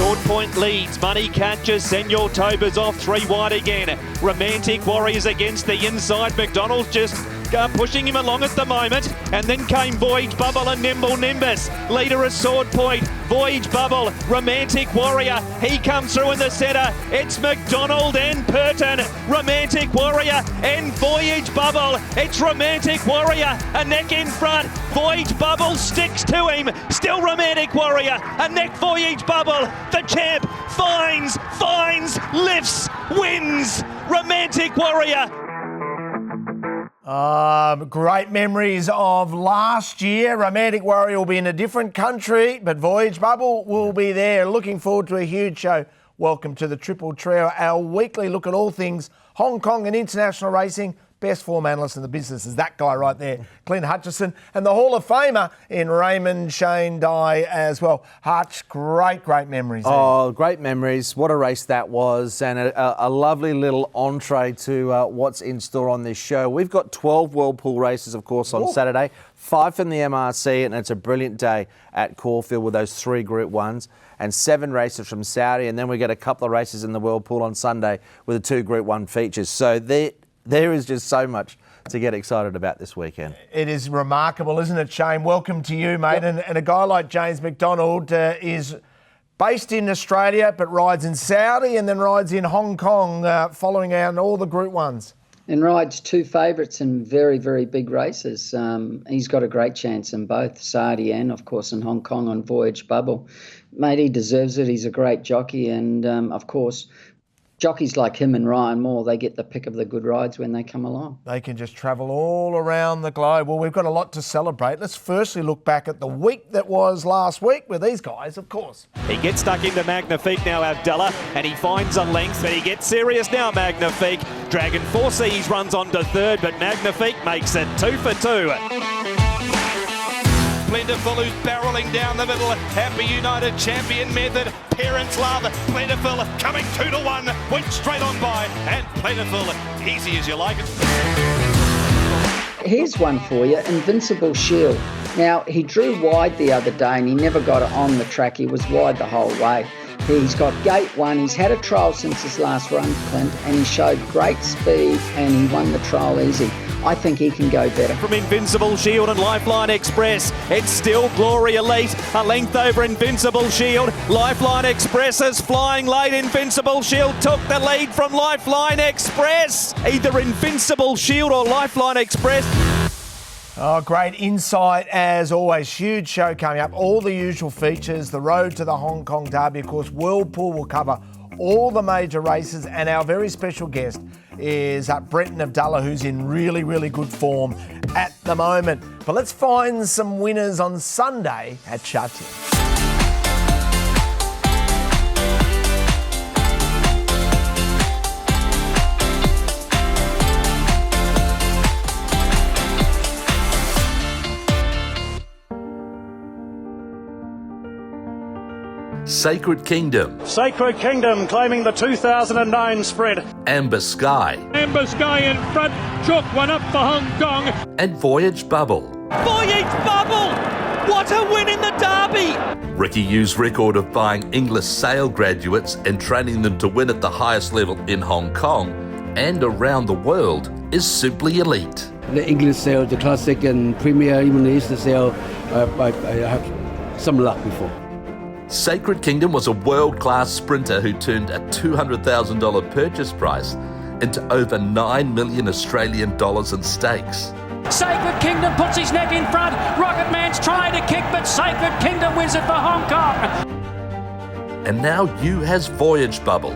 Sword Point leads. Money catches. Senor Toba's off 3 wide again. Romantic Warriors against the inside. McDonald's just pushing him along at the moment. And then came Voyage Bubble and Nimble Nimbus. Leader is Sword Point. Voyage Bubble. Romantic Warrior. He comes through in the centre. It's McDonald and Purton. Romantic Warrior and Voyage Bubble. It's Romantic Warrior. A neck in front. Voyage Bubble sticks to him. Still Romantic Warrior. A neck Voyage Bubble. The champ finds, lifts, wins. Romantic Warrior. Great memories of last year. Romantic Warrior will be in a different country, but Voyage Bubble will be there. Looking forward to a huge show. Welcome to the Triple Trio, our weekly look at all things Hong Kong and international racing. Best form analyst in the business is that guy right there, Clint Hutchison, and the Hall of Famer in Raymond Shane Dye as well. Hutch, great memories. Oh, great memories. What a race that was, and a lovely little entree to what's in store on this show. We've got 12 World Pool races, of course, on Saturday, 5 from the MRC, and it's a brilliant day at Caulfield with those 3 Group 1s. And 7 races from Saudi, and then we get a couple of races in the World Pool on Sunday with the 2 Group 1 features. So there is just so much to get excited about this weekend. It is remarkable, isn't it, Shane? Welcome to you, mate. Yep. And a guy like James McDonald is based in Australia but rides in Saudi and then rides in Hong Kong, following out all the Group 1s. And rides 2 favourites in very, very big races. He's got a great chance in both Saudi and, of course, in Hong Kong on Voyage Bubble. Mate, he deserves it. He's a great jockey. And, of course, jockeys like him and Ryan Moore, they get the pick of the good rides when they come along. They can just travel all around the globe. Well, we've got a lot to celebrate. Let's firstly look back at the week that was last week with these guys, of course. He gets stuck into Magnifique now, Avdulla, and he finds a length, but he gets serious now, Magnifique. Dragon 4 Seas runs on to third, but Magnifique makes it 2 for 2. Plentiful, who's barrelling down the middle. Happy United champion method. Parents love. Plentiful coming 2 to 1. Went straight on by. And Plentiful, easy as you like it. Here's one for you, Invincible Shield. Now, he drew wide the other day and he never got it on the track. He was wide the whole way. He's got gate 1. He's had a trial since his last run, Clint, and he showed great speed and he won the trial easy. I think he can go better. From Invincible Shield and Lifeline Express, it's still Glory Elite. A length over Invincible Shield. Lifeline Express is flying late. Invincible Shield took the lead from Lifeline Express. Either Invincible Shield or Lifeline Express. Oh, great insight as always. Huge show coming up. All the usual features. The road to the Hong Kong Derby, of course. World Pool will cover all the major races, and our very special guest is Brenton Avdulla, who's in really, really good form at the moment. But let's find some winners on Sunday at Sha Tin. Sacred Kingdom. Sacred Kingdom claiming the 2009 sprint. Amber Sky. Amber Sky in front. Took one up for Hong Kong. And Voyage Bubble. Voyage Bubble! What a win in the Derby! Ricky Yu's record of buying English sale graduates and training them to win at the highest level in Hong Kong and around the world is simply elite. The English sale, the classic and premier, even the Easter sale, I have some luck before. Sacred Kingdom was a world-class sprinter who turned a $200,000 purchase price into over 9 million Australian dollars in stakes. Sacred Kingdom puts his neck in front. Rocket Man's trying to kick, but Sacred Kingdom wins it for Hong Kong. And now Yu has Voyage Bubble,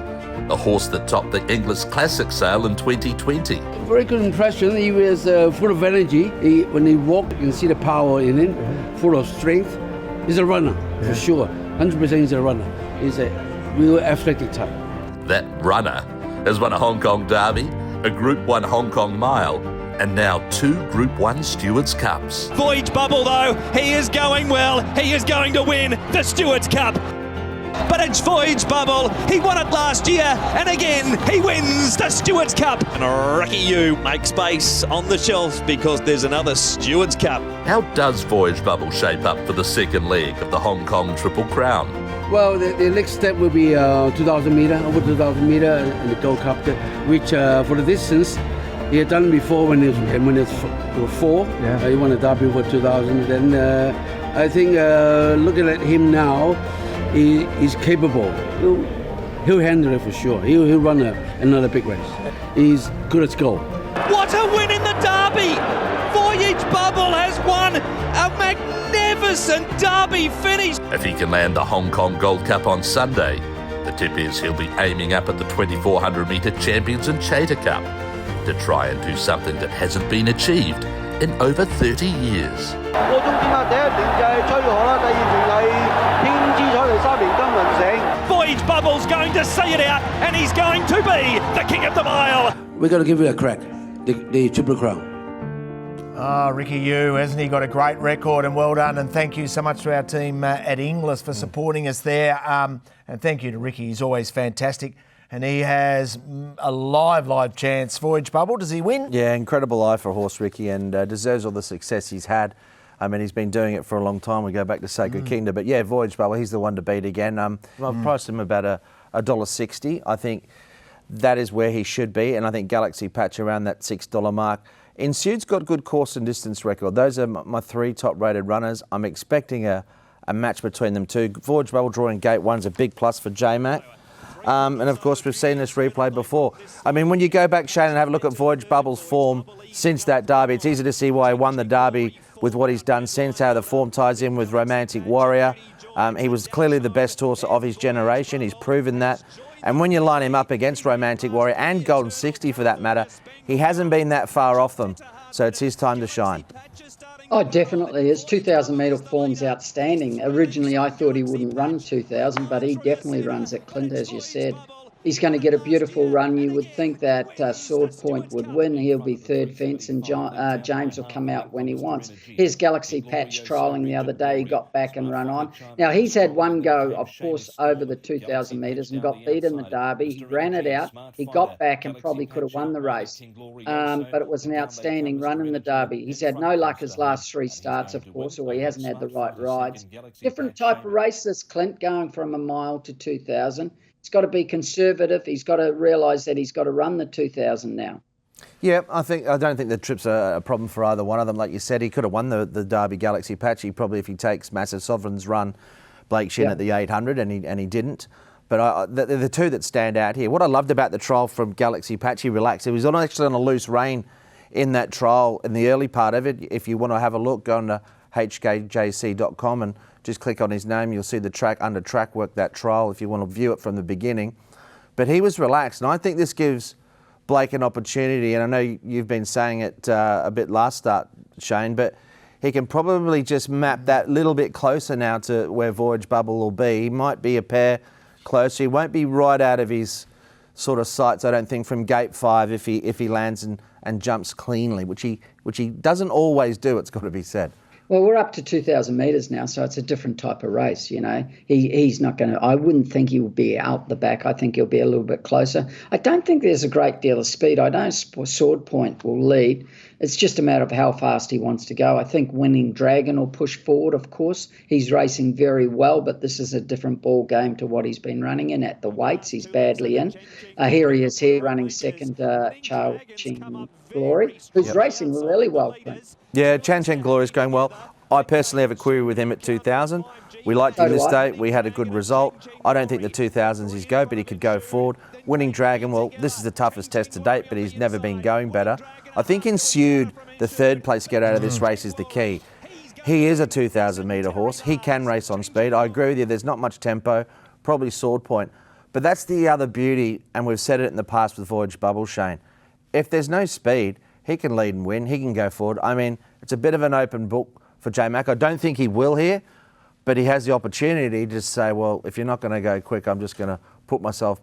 a horse that topped the English Classic sale in 2020. Very good impression. He was full of energy. When he walked, you can see the power in him, full of strength. He's a runner, for sure. 100% he's a runner. He's a real athletic type. That runner has won a Hong Kong Derby, a Group 1 Hong Kong Mile, and now 2 Group 1 Stewards' Cups. Voyage Bubble, though, he is going well. He is going to win the Stewards' Cup. But It's Voyage Bubble. He won it last year, and again he wins the Stewards Cup. And Ricky Yu makes space on the shelf because there's another Stewards Cup. How does Voyage Bubble shape up for the second leg of the Hong Kong Triple Crown? Well, the next step will be 2,000 meter, over 2,000 meter, and the Gold Cup, which for the distance, he had done before when it was 4. Yeah. He won a derby for 2,000. Then I think looking at him now, he's capable. He'll handle it for sure. He'll run another big race. He's good as gold. What a win in the derby! Voyage Bubble has won a magnificent derby finish. If he can land the Hong Kong Gold Cup on Sunday, the tip is he'll be aiming up at the 2,400 metre Champions and Chater Cup to try and do something that hasn't been achieved in over 30 years. Voyage Bubble's going to see it out, and he's going to be the king of the mile. We're going to give it a crack, the Triple Crown. Ricky Yu, hasn't he got a great record, and well done, and thank you so much to our team at Inglis for supporting us there, and thank you to Ricky, he's always fantastic, and he has a live chance. Voyage Bubble, does he win? Yeah, incredible eye for horse Ricky, and deserves all the success he's had. I mean, he's been doing it for a long time. We go back to Sacred Kingdom, but yeah, Voyage Bubble, he's the one to beat again. I've priced him about $1.60. I think that is where he should be, and I think Galaxy Patch around that $6 mark. Ensued's got good course and distance record. Those are my 3 top-rated runners. I'm expecting a match between them two. Voyage Bubble drawing gate 1's a big plus for J-Mac. And of course, we've seen this replay before. I mean, when you go back, Shane, and have a look at Voyage Bubble's form since that derby, it's easy to see why he won the derby with what he's done since, how the form ties in with Romantic Warrior. He was clearly the best horse of his generation. He's proven that. And when you line him up against Romantic Warrior and Golden 60 for that matter, he hasn't been that far off them. So it's his time to shine. Oh, definitely. His 2,000 metre form's outstanding. Originally, I thought he wouldn't run 2,000, but he definitely runs at Clint, as you said. He's going to get a beautiful run. You would think that Sword Point would win. He'll be third fence, and James will come out when he wants. Here's Galaxy Patch trialling the other day. He got back and run on. Now, he's had one go, of course, over the 2,000 metres and got beat in the derby. He ran it out. He got back and probably could have won the race. But it was an outstanding run in the derby. He's had no luck his last 3 starts, of course, or he hasn't had the right rides. Different type of race, this Clint, going from a mile to 2,000. He's got to be conservative. He's got to realise that he's got to run the 2,000 now. Yeah, I don't think the trip's a problem for either one of them. Like you said, he could have won the Derby Galaxy Patch. He probably, if he takes Massive Sovereign's run, Blake Shin at the 800, and he didn't. But the two that stand out here. What I loved about the trial from Galaxy Patch, he relaxed. He was actually on a loose rein in that trial in the early part of it. If you want to have a look, go on to hkjc.com and just click on his name. You'll see the track under track work, that trial, if you want to view it from the beginning. But he was relaxed, and I think this gives Blake an opportunity, and I know you've been saying it a bit last start, Shane, but he can probably just map that little bit closer now to where Voyage Bubble will be. He might be a pair closer. He won't be right out of his sort of sights, I don't think, from gate 5 if he lands and jumps cleanly, which he doesn't always do, it's got to be said. Well, we're up to 2,000 metres now, so it's a different type of race, you know. He's not going to... I wouldn't think he will be out the back. I think he'll be a little bit closer. I don't think there's a great deal of speed. I don't... Sword Point will lead. It's just a matter of how fast he wants to go. I think Winning Dragon will push forward, of course. He's racing very well, but this is a different ball game to what he's been running in at the weights. He's badly in. Here he is here running second, Sha Tin Glory, who's racing really well, Clint. Yeah, Chan Glory is going well. I personally have a query with him at 2,000. We liked him this day. We had a good result. I don't think the 2,000's his go, but he could go forward. Winning Dragon, well, this is the toughest test to date, but he's never been going better. I think Ensued, the third place to get out of this race, is the key. He is a 2,000 metre horse. He can race on speed. I agree with you. There's not much tempo, probably Sword Point. But that's the other beauty, and we've said it in the past with Voyage Bubble, Shane. If there's no speed, he can lead and win. He can go forward. I mean, it's a bit of an open book for J-Mac. I don't think he will here, but he has the opportunity to say, well, if you're not going to go quick, I'm just going to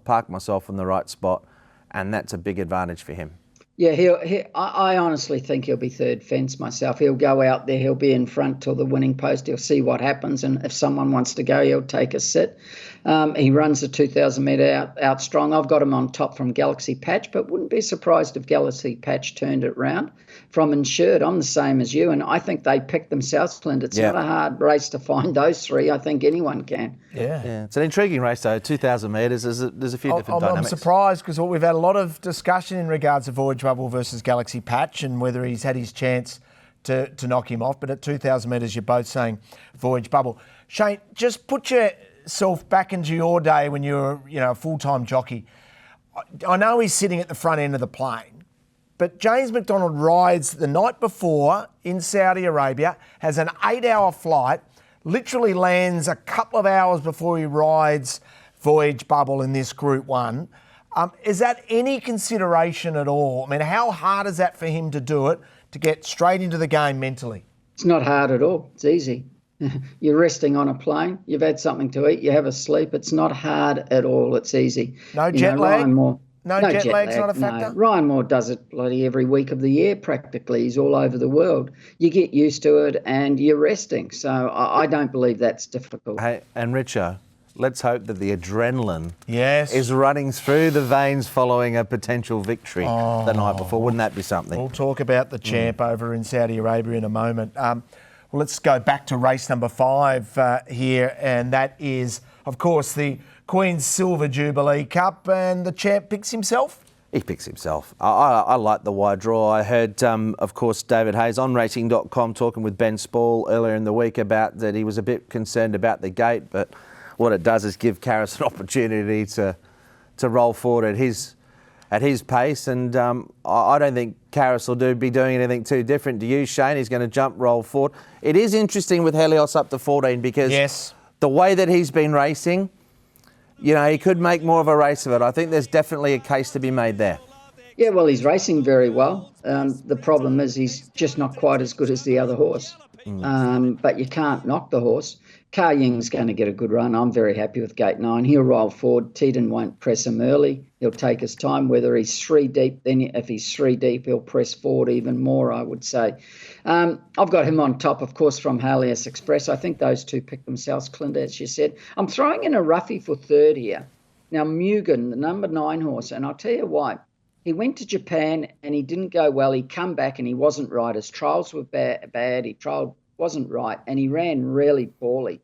park myself in the right spot, and that's a big advantage for him. Yeah, I honestly think he'll be third fence myself. He'll go out there, he'll be in front till the winning post, he'll see what happens, and if someone wants to go, he'll take a sit. He runs the 2,000 metre out strong. I've got him on top from Galaxy Patch, but wouldn't be surprised if Galaxy Patch turned it round from Insured. I'm the same as you, and I think they picked themselves, Clint. It's not a hard race to find those three. I think anyone can. Yeah. It's an intriguing race, though. 2,000 metres, there's a few different dynamics. I'm surprised because we've had a lot of discussion in regards to Voyage Bubble versus Galaxy Patch and whether he's had his chance to knock him off. But at 2,000 metres, you're both saying Voyage Bubble. Shane, just put yourself back into your day when you were, a full-time jockey. I know he's sitting at the front end of the plane, but James McDonald rides the night before in Saudi Arabia, has an 8-hour flight, literally lands a couple of hours before he rides Voyage Bubble in this Group 1. Is that any consideration at all? I mean, how hard is that for him to do it, to get straight into the game mentally? It's not hard at all. It's easy. You're resting on a plane. You've had something to eat. You have a sleep. It's not hard at all. It's easy. No jet lag? No jet lag's not a factor? No. Ryan Moore does it bloody every week of the year practically. He's all over the world. You get used to it and you're resting. So I don't believe that's difficult. Hey, and Richo, let's hope that the adrenaline is running through the veins following a potential victory the night before. Wouldn't that be something? We'll talk about the champ over in Saudi Arabia in a moment. Well, let's go back to race number 5 here, and that is, of course, the Queen's Silver Jubilee Cup, and the champ picks himself? He picks himself. I like the wide draw. I heard, of course, David Hayes on racing.com talking with Ben Spall earlier in the week about that he was a bit concerned about the gate, but what it does is give Karras an opportunity to roll forward at his pace, and I don't think Karras will be doing anything too different to you, Shane. He's going to jump, roll forward. It is interesting with Helios up to 14 because the way that he's been racing, he could make more of a race of it. I think there's definitely a case to be made there. Yeah, well, he's racing very well. The problem is he's just not quite as good as the other horse. But you can't knock the horse. Ka Ying's going to get a good run. I'm very happy with Gate 9. He'll roll forward. Teedon won't press him early. He'll take his time. Whether he's 3 deep, then if he's 3 deep, he'll press forward even more, I would say. I've got him on top, of course, from Helios Express. I think those two pick themselves, Clint, as you said. I'm throwing in a roughie for third here. Now, Mugen, the number 9 horse, and I'll tell you why. He went to Japan and he didn't go well. He come back and he wasn't right. His trials were bad. He trialled wasn't right, and he ran really poorly.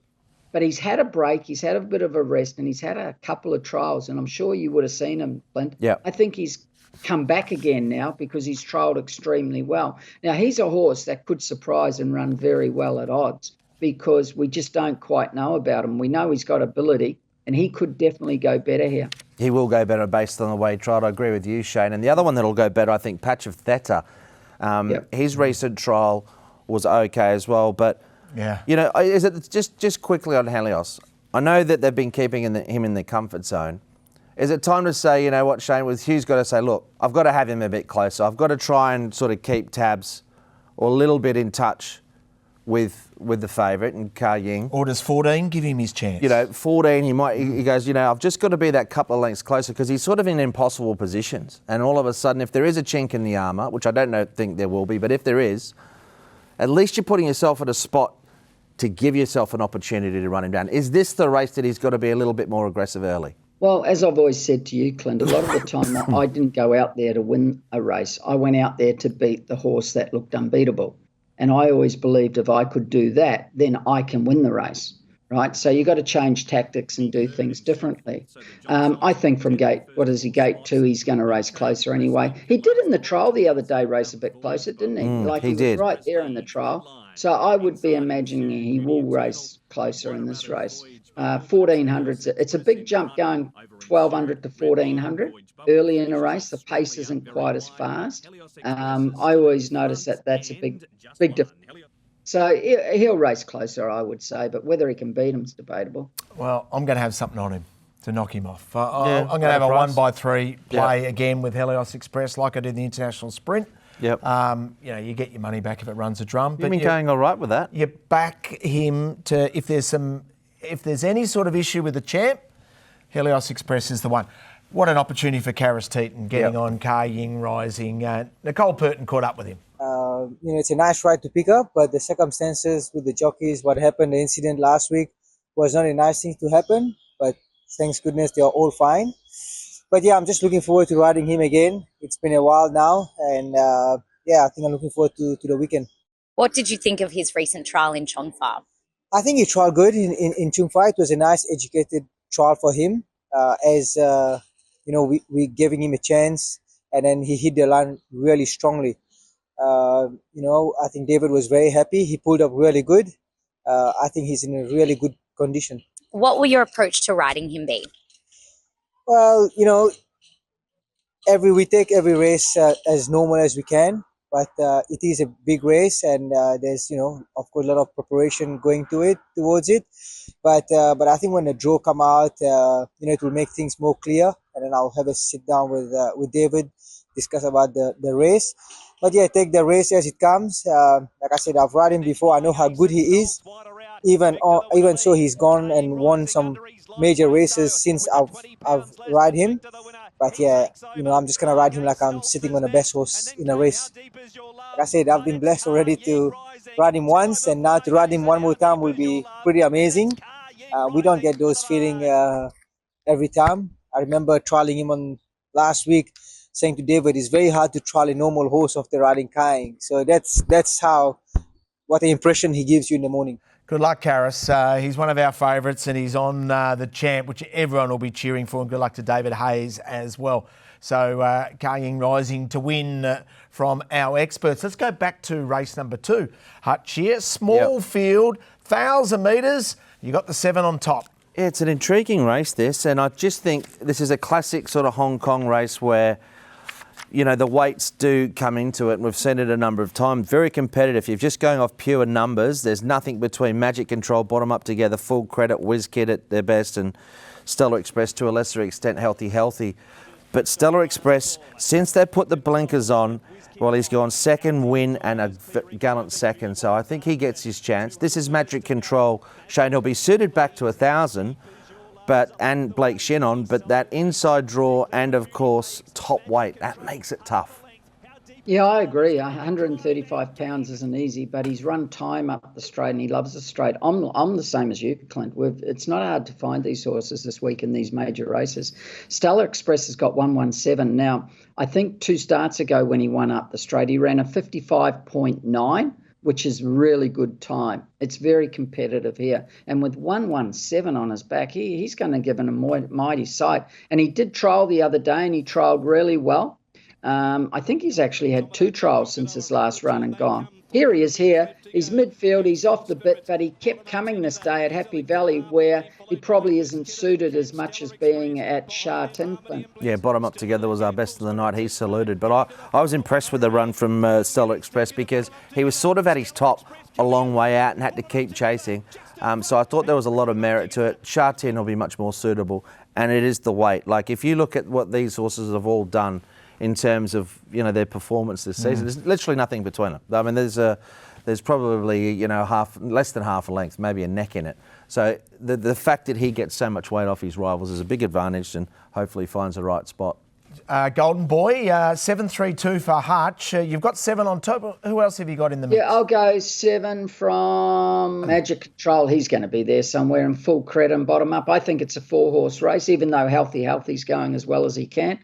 But he's had a break, he's had a bit of a rest, and he's had a couple of trials, and I'm sure you would have seen him, Clint. Yeah. I think he's come back again now because he's trialled extremely well. Now, he's a horse that could surprise and run very well at odds because we just don't quite know about him. We know he's got ability, and he could definitely go better here. He will go better based on the way he trialled. I agree with you, Shane. And the other one that'll go better, I think, Patch of Theta. His recent trial was okay as well, but is it just quickly on Helios? I know that they've been keeping him in the comfort zone. Is it time to say, you know what, Shane, with Hugh's got to say, look, I've got to have him a bit closer. I've got to try and sort of keep tabs or a little bit in touch with the favourite and Ka Ying. Or does 14 give him his chance? 14, he goes, I've just got to be that couple of lengths closer because he's sort of in impossible positions. And all of a sudden, if there is a chink in the armour, which I don't think there will be, but if there is, at least you're putting yourself at a spot to give yourself an opportunity to run him down. Is this the race that he's got to be a little bit more aggressive early? Well, as I've always said to you, Clint, a lot of the time I didn't go out there to win a race. I went out there to beat the horse that looked unbeatable. And I always believed if I could do that, then I can win the race, right? So you've got to change tactics and do things differently. I think from gate 2, he's going to race closer anyway. He did in the trial the other day race a bit closer, didn't he? He did. Was right there in the trial. So I would be imagining he will race closer in this race. 1400, it's a big jump going 1200 to 1400 early in a race. The pace isn't quite as fast. I always notice that's a big difference. So he'll race closer, I would say, but whether he can beat him is debatable. Well, I'm going to have something on him to knock him off. I'm going to have a 1x3 play again with Helios Express like I did the International Sprint. Yep. You get your money back if it runs a drum. You've been going all right with that. You back him to if there's any sort of issue with the champ, Helios Express is the one. What an opportunity for Karras Teeton getting on, Ka Ying rising. Nicole Purton caught up with him. It's a nice ride to pick up, but the circumstances with the jockeys, what happened, the incident last week, was not a nice thing to happen. But thanks goodness they are all fine. But yeah, I'm just looking forward to riding him again. It's been a while now, and yeah, I think I'm looking forward to the weekend. What did you think of his recent trial in Chongfa? I think he trialled good in Chongfa. It was a nice, educated trial for him. We giving him a chance, and then he hit the line really strongly. I think David was very happy. He pulled up really good. I think he's in a really good condition. What will your approach to riding him be? Well, we take every race as normal as we can, but it is a big race, and there's, of course, a lot of preparation going towards it. But I think when the draw come out, it will make things more clear, and then I'll have a sit down with David, discuss about the race. But yeah, take the race as it comes. Like I said, I've ridden him before. I know how good he is. Even so, he's gone and won some major races since I've ride him. But yeah, I'm just gonna ride him like I'm sitting on the best horse in a race. Like I said, I've been blessed already to ride him once, and now to ride him one more time will be pretty amazing. We don't get those feeling every time. I remember trialing him on last week, saying to David, it's very hard to trial a normal horse of the riding kind. So that's what the impression he gives you in the morning. Good luck, Karis. He's one of our favourites, and he's on the champ, which everyone will be cheering for. And good luck to David Hayes as well. So Kaying rising to win from our experts. Let's go back to race number 2. Hutch here, small field, 1,000 metres. You got the 7 on top. Yeah, it's an intriguing race, this, and I just think this is a classic sort of Hong Kong race where, the weights do come into it, and we've seen it a number of times. Very competitive. If you're just going off pure numbers, there's nothing between Magic Control, Bottom Up Together, Full Credit, Whiz Kid at their best, and Stellar Express to a lesser extent, Healthy. But Stellar Express, since they put the blinkers on, well, he's gone second win and a gallant second, so I think he gets his chance. This is Magic Control. Shane, he'll be suited back to 1,000. And Blake Shannon, but that inside draw and, of course, top weight, that makes it tough. Yeah, I agree. 135 pounds isn't easy, but he's run time up the straight and he loves the straight. I'm the same as you, Clint. It's not hard to find these horses this week in these major races. Stellar Express has got 117. Now, I think 2 starts ago when he won up the straight, he ran a 55.9. which is really good time. It's very competitive here. And with 117 on his back, he's going to give him a mighty sight. And he did trial the other day, and he trialled really well. I think he's actually had 2 trials since his last run and gone. Here he is here. He's midfield. He's off the bit, but he kept coming this day at Happy Valley, where he probably isn't suited as much as being at Sha Tin. Yeah, Bottom Up Together was our best of the night. He saluted. But I was impressed with the run from Stellar Express because he was sort of at his top a long way out and had to keep chasing. So I thought there was a lot of merit to it. Sha Tin will be much more suitable, and it is the weight. Like, if you look at what these horses have all done in terms of, their performance this season, there's literally nothing between them. I mean, there's probably, less than half a length, maybe a neck in it. So the fact that he gets so much weight off his rivals is a big advantage, and hopefully finds the right spot. Golden Boy, 7.32 for Hutch. You've got 7 on top. Who else have you got in the mix? Yeah, I'll go 7 from Magic Control. He's going to be there somewhere, and Full Credit and Bottom Up. I think it's a 4-horse race, even though Healthy's going as well as he can.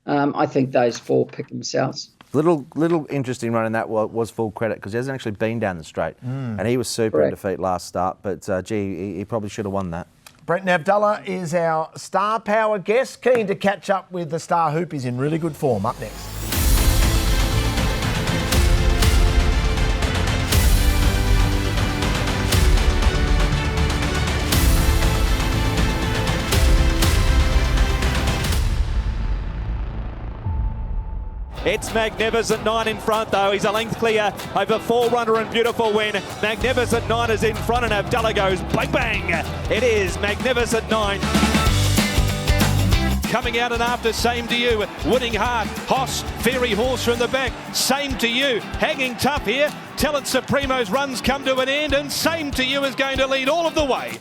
I think those 4 pick themselves. Little interesting run in that was Full Credit, because he hasn't actually been down the straight, and he was super in defeat last start, but he probably should have won that. Brenton Avdulla is our Star Power guest, keen to catch up with the Star Hoop. He's in really good form. Up next. It's Magnificent 9 in front, though. He's a length clear over Forerunner and Beautiful Win. Magnificent 9 is in front, and Avdulla goes bang, bang. It is Magnificent 9. Coming out and after, Same to You, Winning Heart, Hoss, Fairy Horse from the back, Same to You, hanging tough here. Tell It Supremo's runs come to an end, and Same to You is going to lead all of the way.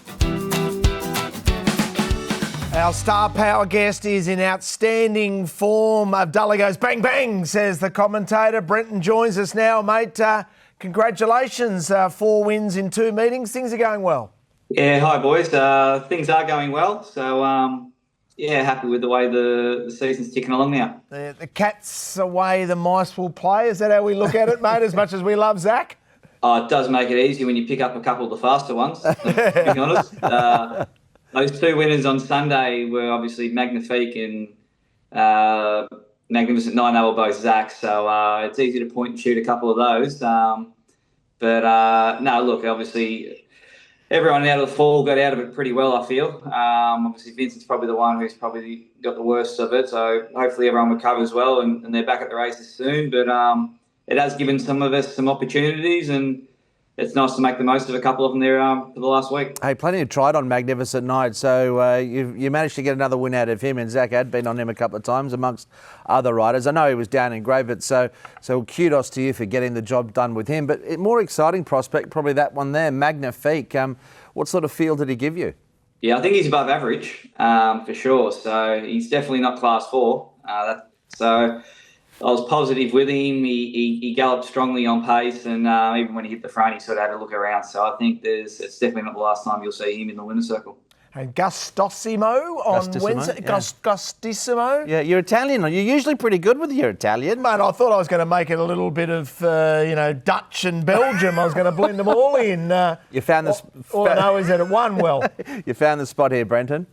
Our Star Power guest is in outstanding form. Avdulla goes bang, bang, says the commentator. Brenton joins us now, mate. Congratulations, 4 wins in 2 meetings. Things are going well. Yeah, hi boys. Things are going well, so yeah, happy with the way the season's ticking along now. The cat's away, the mice will play. Is that how we look at it, mate, as much as we love Zach? Oh, it does make it easy when you pick up a couple of the faster ones, to be honest. Those two winners on Sunday were obviously Magnifique and Magnificent 9. They were both Zach, so it's easy to point and shoot a couple of those. But no, look, obviously everyone out of the fall got out of it pretty well, I feel. Obviously Vincent's probably the one who's probably got the worst of it, so hopefully everyone recovers well and they're back at the races soon. But it has given some of us some opportunities, and it's nice to make the most of a couple of them there for the last week. Hey, plenty of tried on Magnificent Night, so you managed to get another win out of him, and Zach had been on him a couple of times amongst other riders. I know he was down in grade, but so kudos to you for getting the job done with him. But a more exciting prospect, probably that one there, Magnifique. What sort of feel did he give you? Yeah, I think he's above average for sure. So he's definitely not class 4. So I was positive with him. He galloped strongly on pace, and even when he hit the front, he sort of had to look around. So I think it's definitely not the last time you'll see him in the winner's circle. And Gustosimo on Wednesday. Yeah. Gustissimo. Yeah, you're Italian. You're usually pretty good with your Italian. Mate, I thought I was going to make it a little bit of, Dutch and Belgium. I was going to blend them all in. You found this. All I know is that it won well. You found the spot here, Brenton.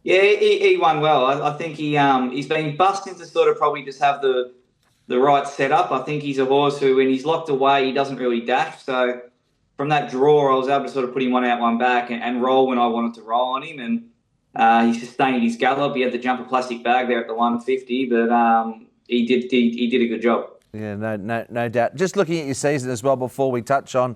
Yeah, he won well. I think he's been busting to sort of probably just have the right setup. I think he's a horse who, when he's locked away, he doesn't really dash. So from that draw, I was able to sort of put him one out, one back and roll when I wanted to roll on him. And he sustained his gallop. He had the jumper plastic bag there at the 150, but he did a good job. Yeah, no doubt. Just looking at your season as well before we touch on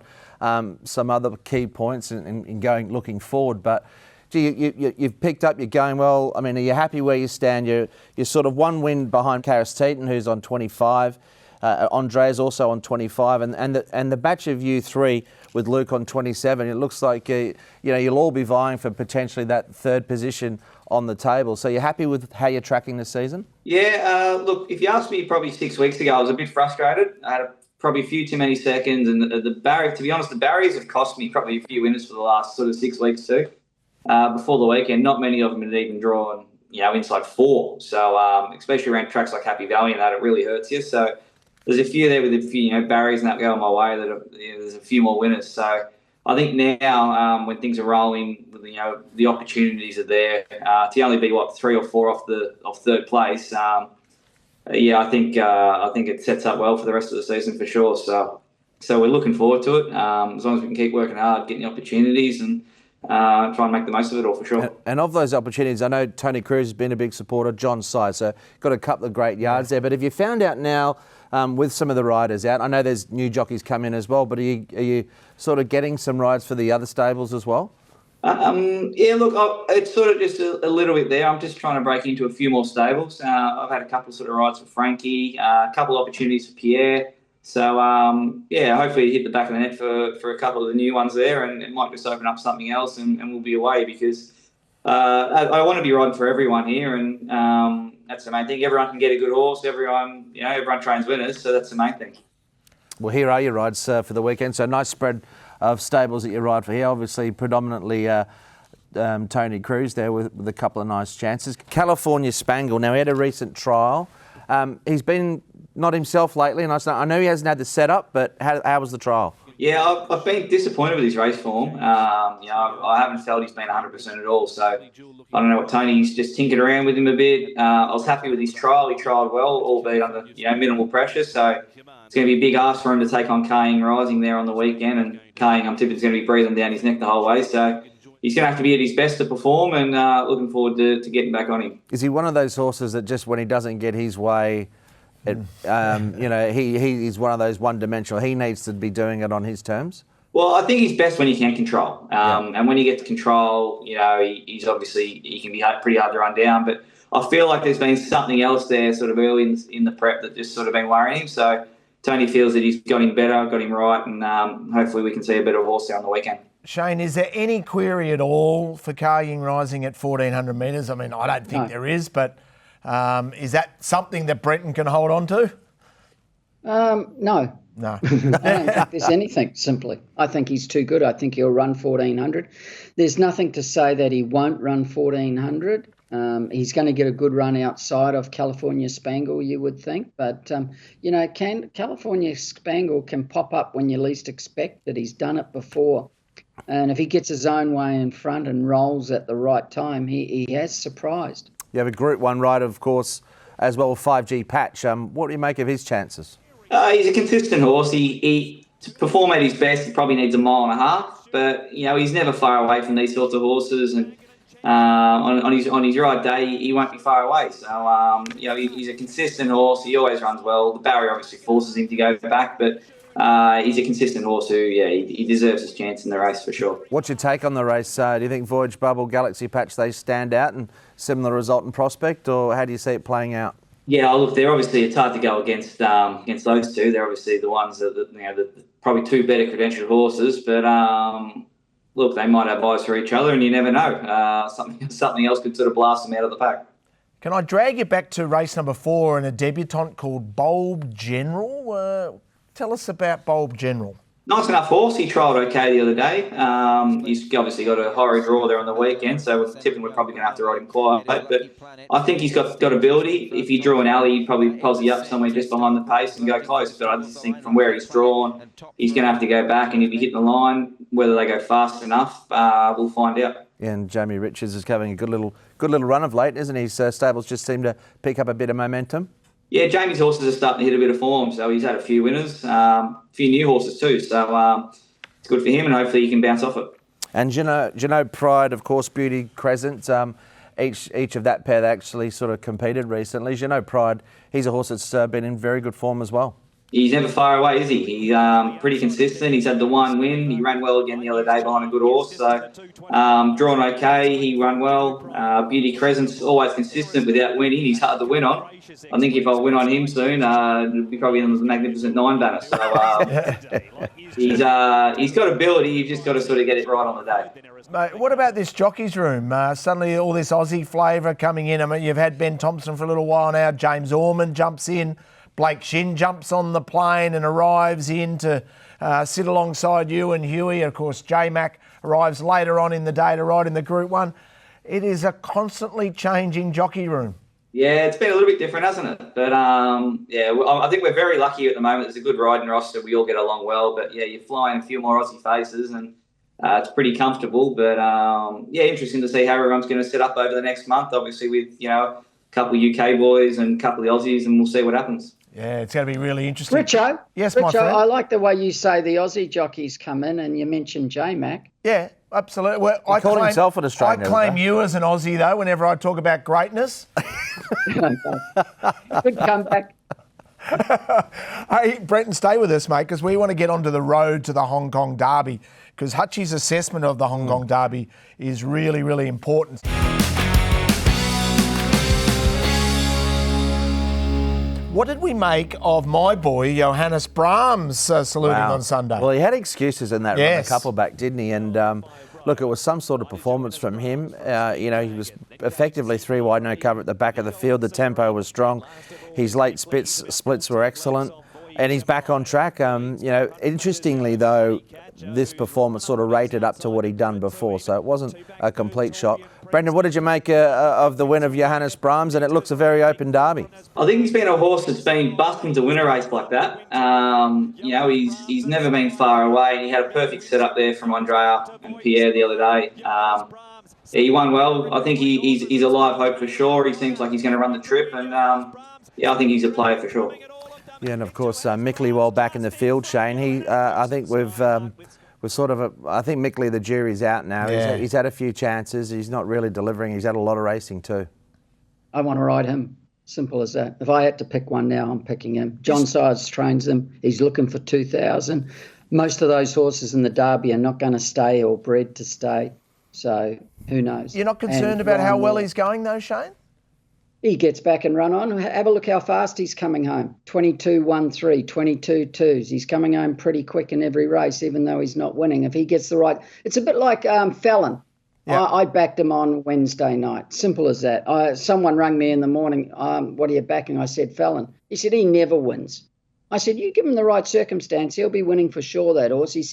some other key points in looking forward, but you've picked up, you're going well. I mean, are you happy where you stand? You're sort of one win behind Caris Teton, who's on 25. Andre's also on 25, and the batch of you three with Luke on 27. It looks like you'll all be vying for potentially that third position on the table. So you're happy with how you're tracking this season? Yeah. Look, if you asked me probably 6 weeks ago, I was a bit frustrated. I had probably a few too many seconds, and the barrier. To be honest, the barriers have cost me probably a few winners for the last sort of 6 weeks too. Before the weekend, not many of them had even drawn, inside 4. So especially around tracks like Happy Valley and that, it really hurts you. So there's a few there with a few, barriers and that go on my way there's a few more winners. So I think now when things are rolling, the opportunities are there. To only be 3 or 4 off third place. I think it sets up well for the rest of the season for sure. So we're looking forward to it. As long as we can keep working hard, getting the opportunities and try and make the most of it all for sure. And of those opportunities, I know Tony Cruz has been a big supporter, John's side, so got a couple of great yards there. But have you found out now with some of the riders out, I know there's new jockeys come in as well, but are you sort of getting some rides for the other stables as well? Look, it's sort of just a little bit there. I'm just trying to break into a few more stables. I've had a couple of sort of rides for Frankie, a couple of opportunities for Pierre. So, hopefully hit the back of the net for a couple of the new ones there, and it might just open up something else and we'll be away because I want to be riding for everyone here, and that's the main thing. Everyone can get a good horse. Everyone trains winners, so that's the main thing. Well, here are your rides for the weekend. So nice spread of stables that you ride for here. Obviously, predominantly Tony Cruz there with a couple of nice chances. California Spangle. Now, he had a recent trial. He's been not himself lately, and I know he hasn't had the setup, but how was the trial? Yeah, I've been disappointed with his race form. I haven't felt he's been 100% at all. So I don't know what Tony's just tinkered around with him a bit. I was happy with his trial. He trialled well, albeit under minimal pressure. So it's going to be a big ask for him to take on Kaying Rising there on the weekend, and Kaying, I'm tipping, is going to be breathing down his neck the whole way. So he's going to have to be at his best to perform, and looking forward to getting back on him. Is he one of those horses that just when he doesn't get his way, he's one of those one-dimensional. He needs to be doing it on his terms? Well, I think he's best when he can control. And when he gets control, he's obviously, he can be pretty hard to run down. But I feel like there's been something else there sort of early in the prep that just sort of been worrying him. So Tony feels that he's got him better, got him right, and hopefully we can see a better horse there on the weekend. Shane, is there any query at all for Kaying Rising at 1,400 metres? I mean, I don't think there is, but is that something that Brenton can hold on to? No, No. I don't think there's anything, simply. I think he's too good. I think he'll run 1,400. There's nothing to say that he won't run 1,400. He's going to get a good run outside of California Spangle, you would think. But, California Spangle can pop up when you least expect it. He's done it before. And if he gets his own way in front and rolls at the right time, he has surprised. You have a Group 1 rider, of course, as well with 5G Patch. What do you make of his chances? He's a consistent horse. He to perform at his best, he probably needs 1.5 miles. But he's never far away from these sorts of horses, and on his right day, he won't be far away. So he's a consistent horse. He always runs well. The barrier obviously forces him to go back, but he's a consistent horse who, he deserves his chance in the race for sure. What's your take on the race? Do you think Voyage Bubble, Galaxy Patch, they stand out and similar result and prospect, or how do you see it playing out? Yeah, look, they're obviously, it's hard to go against those two. They're obviously the ones that probably two better credentialed horses, but look, they might have eyes for each other, and you never know. Something else could sort of blast them out of the pack. Can I drag you back to race number 4 and a debutant called Bulb General? Tell us about Bulb General. Nice enough horse. He trialled okay the other day. He's obviously got a higher draw there on the weekend, so with tipping, we're probably going to have to ride him quiet. But I think he's got ability. If he drew an alley, he'd probably posse up somewhere just behind the pace and go close. But I just think from where he's drawn, he's going to have to go back, and if he hit the line, whether they go fast enough, we'll find out. Yeah, and Jamie Richards is having a good little run of late, isn't he? His stables just seem to pick up a bit of momentum. Yeah, Jamie's horses are starting to hit a bit of form, so he's had a few winners, a few new horses too, so it's good for him, and hopefully he can bounce off it. And Gino Pride, of course, Beauty Crescent, each of that pair that actually sort of competed recently. Gino Pride, he's a horse that's been in very good form as well. He's never far away, is he? He's pretty consistent. He's had the one win. He ran well again the other day behind a good horse. So drawn okay. He ran well. Beauty Crescent's always consistent without winning. He's hard to win on. I think if I win on him soon, it'll be probably on the Magnificent 9 banner. So he's got ability. You've just got to sort of get it right on the day. Mate, what about this jockeys room? Suddenly all this Aussie flavour coming in. I mean, you've had Ben Thompson for a little while now. James Orman jumps in. Blake Shin jumps on the plane and arrives in to sit alongside you and Huey. Of course, J-Mac arrives later on in the day to ride in the Group 1. It is a constantly changing jockey room. Yeah, it's been a little bit different, hasn't it? But, I think we're very lucky at the moment. There's a good riding roster. We all get along well. But, you're flying a few more Aussie faces and it's pretty comfortable. But, interesting to see how everyone's going to set up over the next month, obviously with, a couple of UK boys and a couple of Aussies, and we'll see what happens. Yeah, it's going to be really interesting. Richo? Yes, my friend? I like the way you say the Aussie jockeys come in, and you mentioned J-Mac. Yeah, absolutely. Well, I called himself an Australian. I claim you as an Aussie, though, whenever I talk about greatness. Good comeback. Hey, Brenton, stay with us, mate, because we want to get onto the road to the Hong Kong Derby, because Hutchie's assessment of the Hong Kong Derby is really, really important. What did we make of my boy, Johannes Brahms, saluting on Sunday? Well, he had excuses in that run a couple back, didn't he? And look, it was some sort of performance from him. He was effectively 3 wide, no cover at the back of the field. The tempo was strong. His late splits were excellent. And he's back on track. Interestingly, though, this performance sort of rated up to what he'd done before, so it wasn't a complete shock. Brendan, what did you make of the win of Johannes Brahms? And it looks a very open derby. I think he's been a horse that's been busting to win a race like that. He's never been far away. He had a perfect setup there from Andrea and Pierre the other day. He won well. I think he's a live hope for sure. He seems like he's going to run the trip, and I think he's a player for sure. Yeah, and of course Mickley well back in the field, Shane. I think I think Mickley, the jury's out now. Yeah. He's had a few chances. He's not really delivering. He's had a lot of racing too. I want to ride him. Simple as that. If I had to pick one now, I'm picking him. John Sayers trains him. He's looking for 2,000. Most of those horses in the Derby are not going to stay or bred to stay. So who knows? You're not concerned about how well he's going though, Shane? He gets back and run on. Have a look how fast he's coming home. 22.13, 22.2s. He's coming home pretty quick in every race, even though he's not winning. If he gets the right... It's a bit like Fallon. Yeah. I backed him on Wednesday night. Simple as that. Someone rang me in the morning, what are you backing? I said, Fallon. He said, he never wins. I said, you give him the right circumstance, he'll be winning for sure, that horse. He's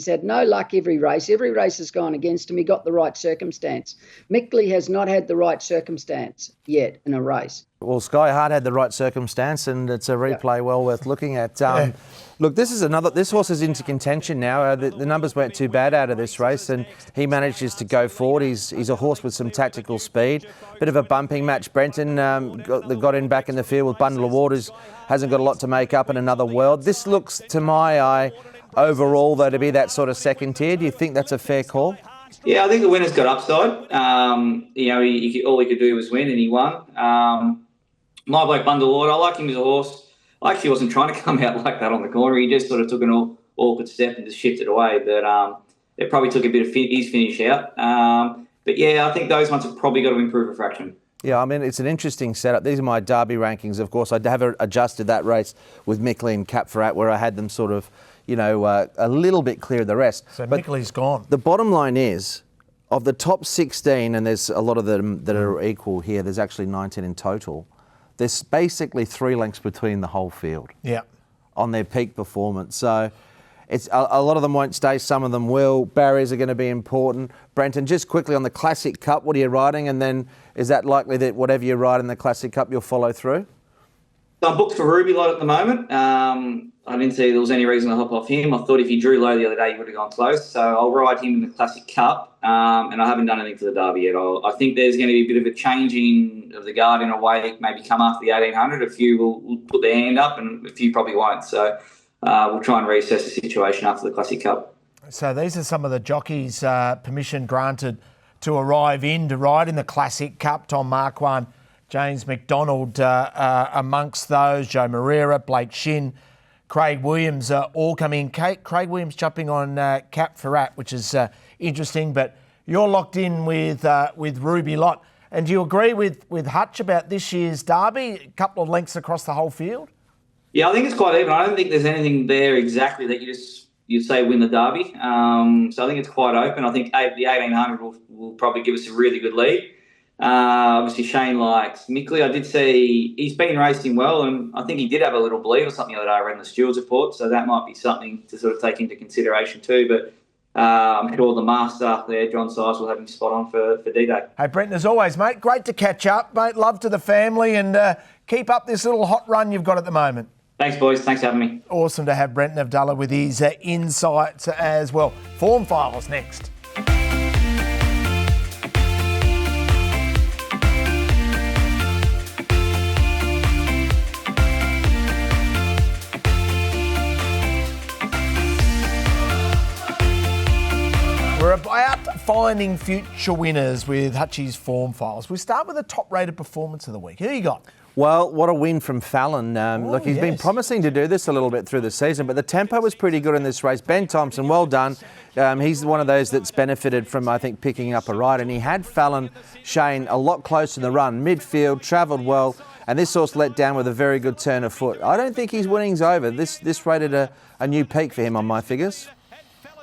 had no luck every race. Every race has gone against him. He got the right circumstance. Mickley has not had the right circumstance yet in a race. Well, Sky Hart had the right circumstance, and it's a replay well worth looking at. Look, this horse is into contention now. The numbers weren't too bad out of this race, and he manages to go forward. He's a horse with some tactical speed. Bit of a bumping match. Brenton got in back in the field with Bundle of Waters. Hasn't got a lot to make up in another world. This looks, to my eye, overall, though, to be that sort of second tier. Do you think that's a fair call? Yeah, I think the winner's got upside. All he could do was win, and he won. My bloke Bundle of Water, I like him as a horse. I actually wasn't trying to come out like that on the corner. He just sort of took an awkward step and just shifted away. But it probably took a bit of his finish out. But yeah, I think those ones have probably got to improve a fraction. Yeah, I mean, it's an interesting setup. These are my Derby rankings, of course. I have adjusted that race with Mickley and Cap Ferrat, where I had them sort of, a little bit clear of the rest. So Mickley's gone. The bottom line is, of the top 16, and there's a lot of them that are equal here, there's actually 19 in total, there's basically 3 lengths between the whole field. Yeah. On their peak performance. So it's a lot of them won't stay, some of them will. Barriers are going to be important. Brenton, just quickly on the Classic Cup, what are you riding? And then is that likely that whatever you ride in the Classic Cup, you'll follow through? So I'm booked for Ruby Lot at the moment. I didn't see there was any reason to hop off him. I thought if he drew low the other day, he would have gone close. So I'll ride him in the Classic Cup. And I haven't done anything for the Derby yet. I think there's going to be a bit of a changing of the guard in a way, maybe come after the 1800. A few will put their hand up and a few probably won't. So we'll try and reassess the situation after the Classic Cup. So these are some of the jockeys permission granted to arrive to ride in the Classic Cup. Tom Marquand, James McDonald amongst those, Joe Moreira, Blake Shin, Craig Williams all come in. Craig Williams jumping on Cap Ferrat, which is interesting, but you're locked in with Ruby Lot. And do you agree with Hutch about this year's Derby? A couple of lengths across the whole field? Yeah, I think it's quite even. I don't think there's anything there exactly that you say win the Derby. So I think it's quite open. I think the 1800 will probably give us a really good lead. Obviously, Shane likes Mickley. I did see he's been racing well, and I think he did have a little bleed or something the other day. I read in the Stewards report, so that might be something to sort of take into consideration too. But I'm sure the master there, John Size, will have him spot on for D-Day. Hey, Brenton, as always, mate, great to catch up, mate. Love to the family, and keep up this little hot run you've got at the moment. Thanks, boys. Thanks for having me. Awesome to have Brenton Avdulla with his insights as well. Form Files next. We're about finding future winners with HUTCHI'S Form Files. We start with the top-rated performance of the week. Who you got? Well, what a win from Fallon. Look, he's been promising to do this a little bit through the season, but the tempo was pretty good in this race. Ben Thompson, well done. He's one of those that's benefited from, I think, picking up a ride, and he had Fallon, Shane, a lot closer in the run. Midfield, travelled well, and this horse let down with a very good turn of foot. I don't think his winning's over. This rated a new peak for him on my figures.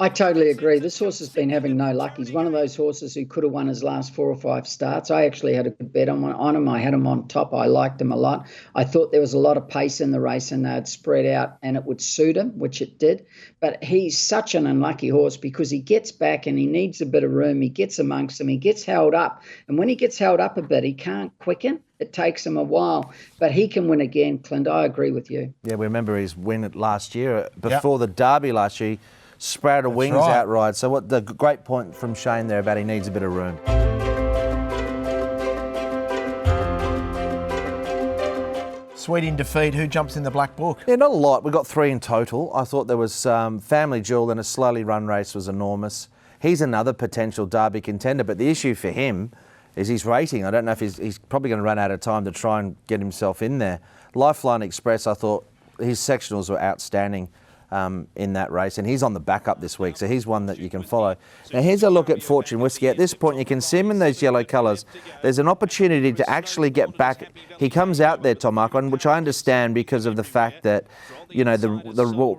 I totally agree. This horse has been having no luck. He's one of those horses who could have won his last 4 or 5 starts. I actually had a good bet on him. I had him on top. I liked him a lot. I thought there was a lot of pace in the race and they'd spread out and it would suit him, which it did. But he's such an unlucky horse because he gets back and he needs a bit of room. He gets amongst them. He gets held up. And when he gets held up a bit, he can't quicken. It takes him a while. But he can win again, Clint. I agree with you. Yeah, we remember his win at last year. Before the Derby last year, sprouted wings outright. So what the great point from Shane there about he needs a bit of room. Sweet in defeat. Who jumps in the black book? Yeah, not a lot. We got 3 in total. I thought there was Family Jewel and a slowly run race was enormous. He's another potential Derby contender, but the issue for him is his rating. I don't know if he's probably going to run out of time to try and get himself in there. Lifeline Express, I thought his sectionals were outstanding in that race, and he's on the backup this week, so he's one that you can follow. Now here's a look at Fortune Whiskey. At this point you can see him in those yellow colours. There's an opportunity to actually get back. He comes out there, Tom Marquand, which I understand because of the fact that, you know, the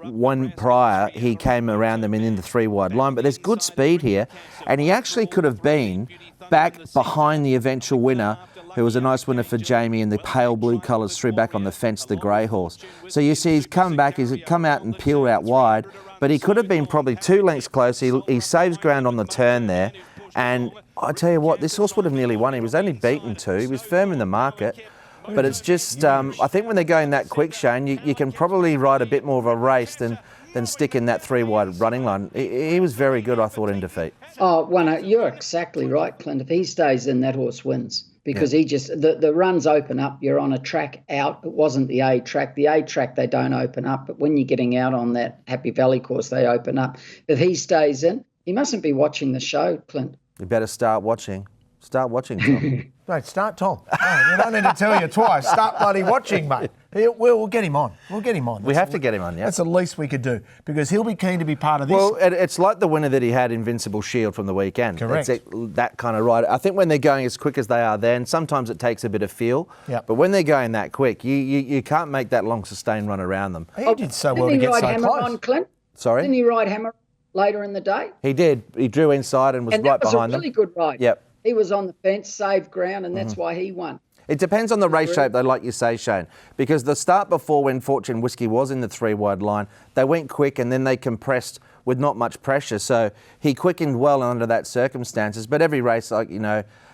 one prior he came around them in the 3 wide line, but there's good speed here, and he actually could have been back behind the eventual winner who was a nice winner for Jamie in the pale blue colours, threw back on the fence, the grey horse. So you see he's come back, he's come out and peeled out wide, but he could have been probably 2 lengths close. He saves ground on the turn there. And I tell you what, this horse would have nearly won. He was only beaten 2. He was firm in the market. But it's just, I think when they're going that quick, Shane, you can probably ride a bit more of a race than stick in that 3-wide running line. He was very good, I thought, in defeat. Oh, you're exactly right, Clint. If he stays in, that horse wins. Because he just, the runs open up, you're on a track out. It wasn't the A track. The A track, they don't open up. But when you're getting out on that Happy Valley course, they open up. If he stays in, he mustn't be watching the show, Clint. You better start watching. Start watching, Tom. Mate, start Tom. Oh, you don't need to tell you twice. Start bloody watching, mate. We'll get him on. We'll get him on. We have to get him on, yeah. That's the least we could do because he'll be keen to be part of this. Well, it's like the winner that he had, Invincible Shield, from the weekend. Correct. It's that kind of ride. I think when they're going as quick as they are then, sometimes it takes a bit of feel. Yep. But when they're going that quick, you can't make that long, sustained run around them. He did so well to get so Hammer close. On, Clint? Sorry? Didn't he ride Hammer later in the day? He did. He drew inside and was right behind them. And that was a really good ride. Yep. He was on the fence, saved ground, and that's why he won. It depends on the race shape, though, like you say, Shane, because the start before, when Fortune Whiskey was in the 3-wide line, they went quick and then they compressed with not much pressure. So he quickened well under that circumstances. But every race, like,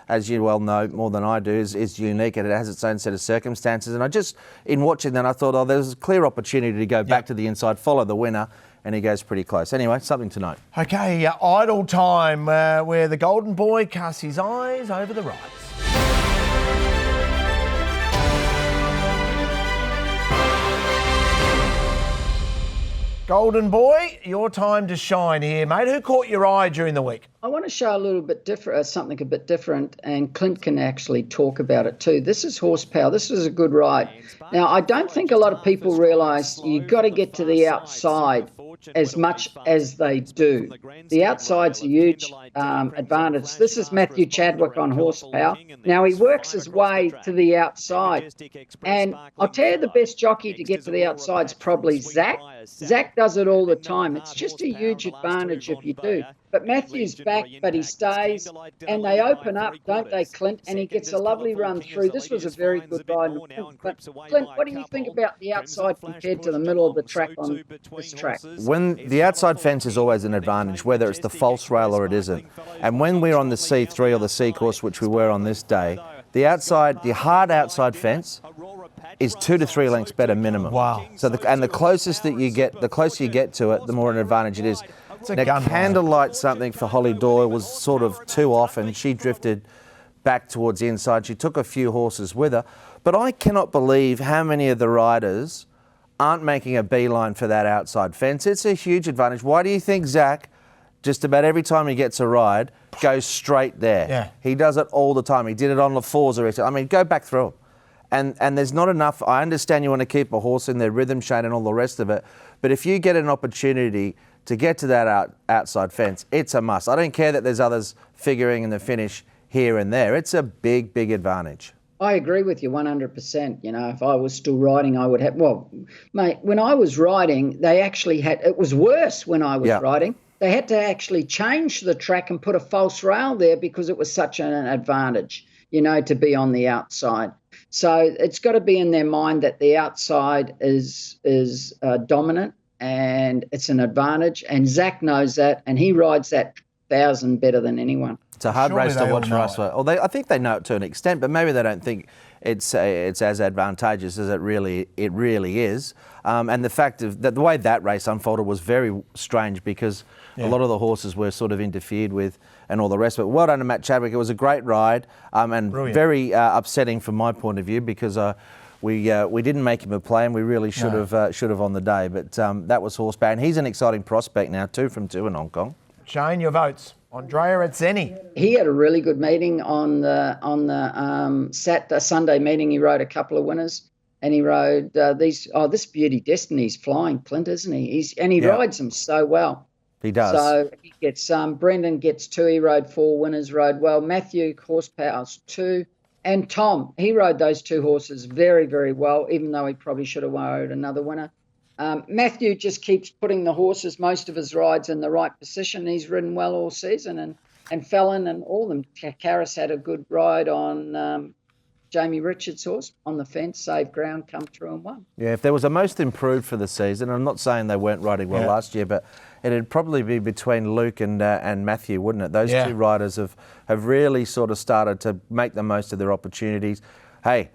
as you well know more than I do, is unique and it has its own set of circumstances. And I just, in watching that, I thought, there's a clear opportunity to go back to the inside, follow the winner, and he goes pretty close. Anyway, something to note. Okay, idle time where the golden boy casts his eyes over the rides. Golden boy, your time to shine here, mate. Who caught your eye during the week? I want to show a little bit different, something a bit different, and Clint can actually talk about it too. This is Horsepower. This is a good ride. Now, I don't think a lot of people realise you've got to get to the outside as much as they do. The outside's a huge advantage. This is Matthew Chadwick on Horsepower. Now, he works his way to the outside. And I'll tell you, the best jockey to get to the outside is probably Zach. Zach does it all the time. It's just a huge advantage if you do. But Matthew's back, but he stays, and they open up, don't they, Clint? And he gets a lovely run through. This was a very good ride. But Clint, what do you think about the outside compared to the middle of the track on this track? When the outside fence is always an advantage, whether it's the false rail or it isn't. And when we're on the C3 or the C course, which we were on this day, the hard outside fence is 2 to 3 lengths better minimum. Wow. So the closest that you get, the closer you get to it, the more an advantage it is. Now, Candlelight something for Holly Doyle was sort of too off and she drifted back towards the inside. She took a few horses with her. But I cannot believe how many of the riders aren't making a beeline for that outside fence. It's a huge advantage. Why do you think Zach, just about every time he gets a ride, goes straight there? Yeah. He does it all the time. He did it on La Forza. I mean, go back through them. And there's not enough. I understand you want to keep a horse in their rhythm, Shane, and all the rest of it. But if you get an opportunity to get to that outside fence, it's a must. I don't care that there's others figuring in the finish here and there. It's a big, big advantage. I agree with you 100%. If I was still riding, I would have... Well, mate, when I was riding, they actually had... It was worse when I was riding. They had to actually change the track and put a false rail there because it was such an advantage, to be on the outside. So it's got to be in their mind that the outside is dominant and it's an advantage. And Zach knows that, and he rides that 1,000 better than anyone. It's a hard race to watch for us. I think they know it to an extent, but maybe they don't think it's as advantageous as it really is. And the fact of that, the way that race unfolded was very strange because a lot of the horses were sort of interfered with and all the rest of it. Well done to Matt Chadwick. It was a great ride and very upsetting from my point of view because we didn't make him a play and we really should have on the day. But that was Horsepower, and he's an exciting prospect now, 2 from 2 in Hong Kong. Shane, your votes. Andrea Etzeni. He had a really good meeting on the Sunday meeting. He rode a couple of winners, and he rode this Beauty Destiny's flying, Clint, isn't he? He rides them so well. He does. So he gets Brendan gets 2. He rode 4 winners, rode well. Matthew Horsepower's 2, and Tom, he rode those 2 horses very, very well, even though he probably should have rode another winner. Matthew just keeps putting the horses, most of his rides, in the right position. He's ridden well all season, and Fallon and all of them. Karras had a good ride on Jamie Richards' horse on the fence, saved ground, come through and won. Yeah, if there was a most improved for the season, I'm not saying they weren't riding well last year, but it'd probably be between Luke and Matthew, wouldn't it? Those two riders have really sort of started to make the most of their opportunities. Hey,